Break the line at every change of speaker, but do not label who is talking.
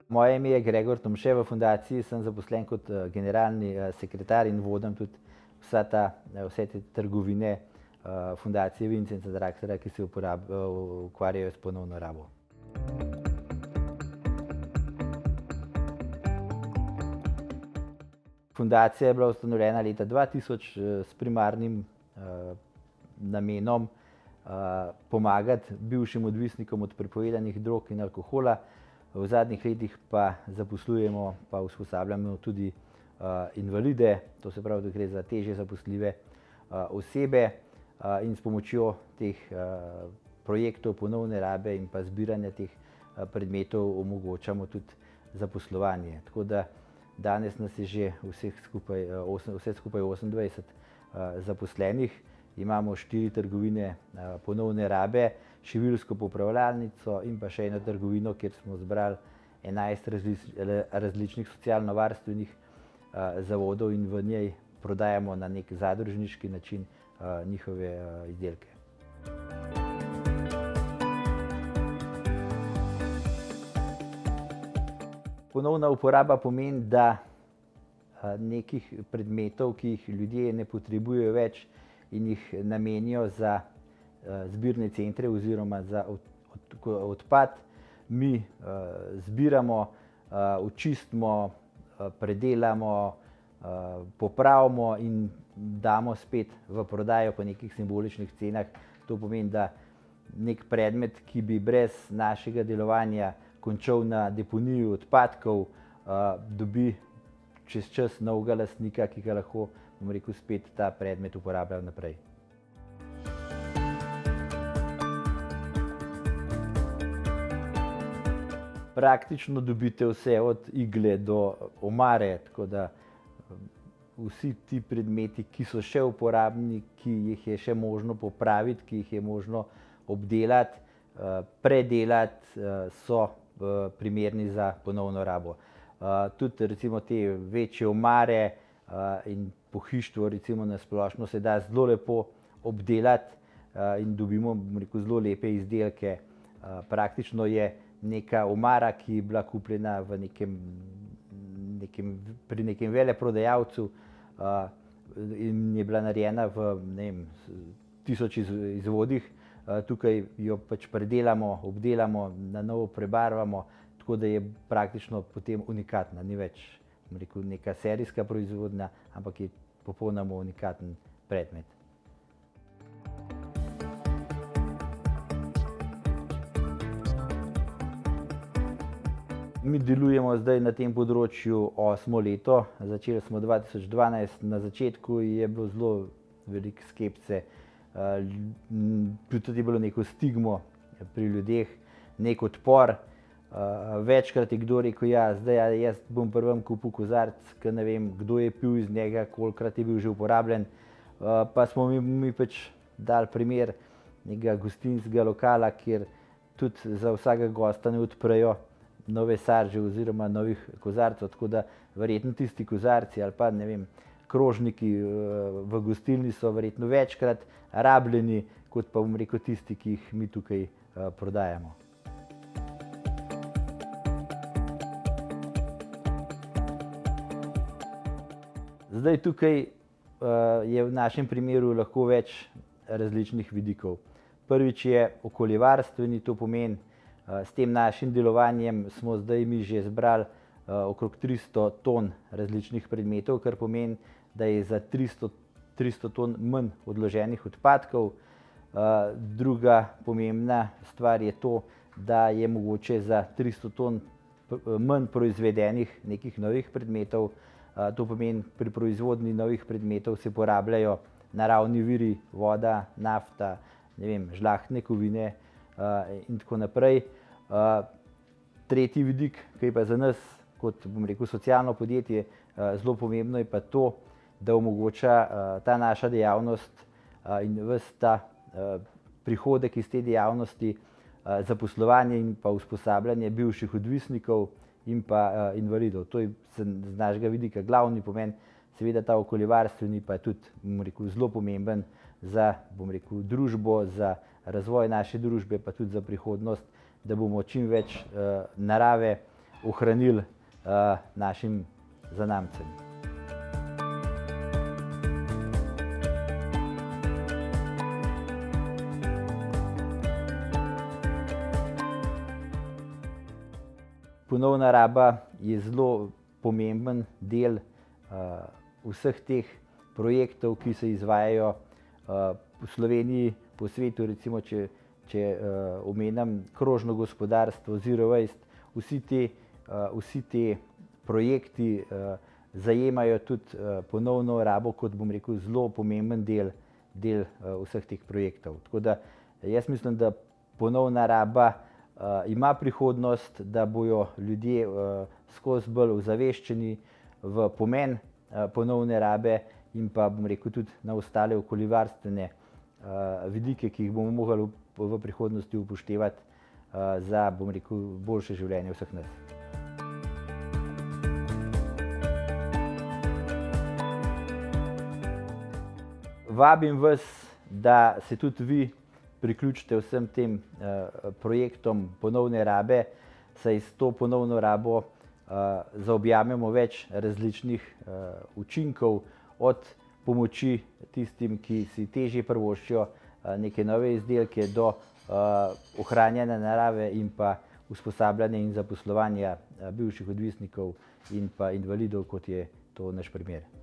Moje ime je Gregor Tomše, v fundaciji sem zaposlen kot generalni sekretar in vodim tudi vse te trgovine fundacije Vincenza Draksarja, ki se ukvarjajo s ponovno rabo. Fundacija je bila ustanovljena leta 2000 s primarnim namenom pomagati bivšim odvisnikom od prepovedanih drog in alkohola. V zadnjih letih pa zaposlujemo pa usposabljamo tudi invalide, to se pravi, da gre za težje zaposljive osebe, in s pomočjo teh projektov ponovne rabe in pa zbiranja teh predmetov omogočamo tudi zaposlovanje. Tako da danes nas je že vse skupaj 28 zaposlenih. Imamo 4 trgovine ponovne rabe, šiviljsko popravljalnico in pa še eno trgovino, kjer smo zbrali 11 različnih socialno-varstvenih zavodov in v njej prodajamo na nek zadružniški način njihove izdelke. Ponovna uporaba pomeni, da nekih predmetov, ki jih ljudje ne potrebujejo več in jih namenijo za zbirne centre oziroma za odpad, mi zbiramo, očistimo, predelamo, popravimo in damo spet v prodajo po nekih simboličnih cenah. To pomeni, da nek predmet, ki bi brez našega delovanja končal na deponiji odpadkov, dobi čez čas novega lastnika, ki ga lahko, bom rekel, spet ta predmet uporablja naprej. Praktično dobite vse od igle do omare, tako da vsi ti predmeti, ki so še uporabni, ki jih je še možno popraviti, ki jih je možno obdelati, predelati, so primerni za ponovno rabo. Tudi recimo te večje omare in pohištvo recimo na splošno se da zelo lepo obdelati in dobimo, bom rekel, zelo lepe izdelke. Praktično je neka omara, ki je bila kupljena pri nekem veleprodajalcu in je bila narejena v, ne vem, 1000 izvodih. Tukaj jo pač predelamo, obdelamo, na novo prebarvamo, tako da je praktično potem unikatna. Ni več, bom rekel, neka serijska proizvodnja, ampak je popolnoma unikaten predmet. Mi delujemo zdaj na tem področju 8. leto, začeli smo 2012, na začetku je bilo zelo veliko skepse, tudi je bilo neko stigmo pri ljudeh, nek odpor. Večkrat je kdo rekel, ja, zdaj jaz bom pri vam kupil kozarec, ker ne vem, kdo je pil iz njega, kolikokrat je bil že uporabljen. Pa smo mi pač dali primer nekega gostinskega lokala, kjer tudi za vsakega gosta ne odprejo nove sarže oziroma novih kozarcev, tako da verjetno tisti kozarci ali pa, ne vem, krožniki v gostilni so verjetno večkrat rabljeni, kot pa, bom rekel, tisti, ki jih mi tukaj prodajamo. Zdaj tukaj je v našem primeru lahko več različnih vidikov. Prvič je okoljevarstveni, to pomeni, s tem našim delovanjem smo zdaj mi že zbrali okrog 300 ton različnih predmetov, kar pomeni, da je za 300 ton manj odloženih odpadkov. Druga pomembna stvar je to, da je mogoče za 300 ton manj proizvedenih nekih novih predmetov. To pomeni, pri proizvodnji novih predmetov se porabljajo naravni viri, voda, nafta, ne vem, žlahtne kovine in tako naprej. Tretji vidik, ki je pa za nas kot, bom rekel, socialno podjetje zelo pomembno, je pa to, da omogoča ta naša dejavnost in ves ta prihodek iz te dejavnosti zaposlovanje in pa usposabljanje bivših odvisnikov in pa invalidov. To je z našega vidika glavni pomen. Seveda ta okoljevarstveni pa je tudi, bom rekel, zelo pomemben za, bom rekel, družbo, za razvoj naše družbe, pa tudi za prihodnost, da bomo čim več narave ohranili našim zanamcem. Ponovna raba je zelo pomemben del vseh teh projektov, ki se izvajajo v Sloveniji, po svetu. Recimo, če omenim krožno gospodarstvo, zero waste, vsi ti projekti zajemajo tudi ponovno rabo kot, bom rekel, zelo pomemben del vseh teh projektov. Tako da jaz mislim, da ponovna raba ima prihodnost, da bojo ljudje skozi bolj ozaveščeni v pomen ponovne rabe in pa, bom rekel, tudi na ostale okoljevarstvene vidike, ki jih bomo mogli v prihodnosti upoštevati za, bom rekel, boljše življenje vseh nas. Vabim vas, da se tudi vi priključite vsem tem projektom ponovne rabe, saj s to ponovno rabo zaobjamemo več različnih učinkov, od pomoči tistim, ki si težje privoščijo neke nove izdelke, do ohranjanja narave in pa usposabljanja in zaposlovanja bivših odvisnikov in pa invalidov, kot je to naš primer.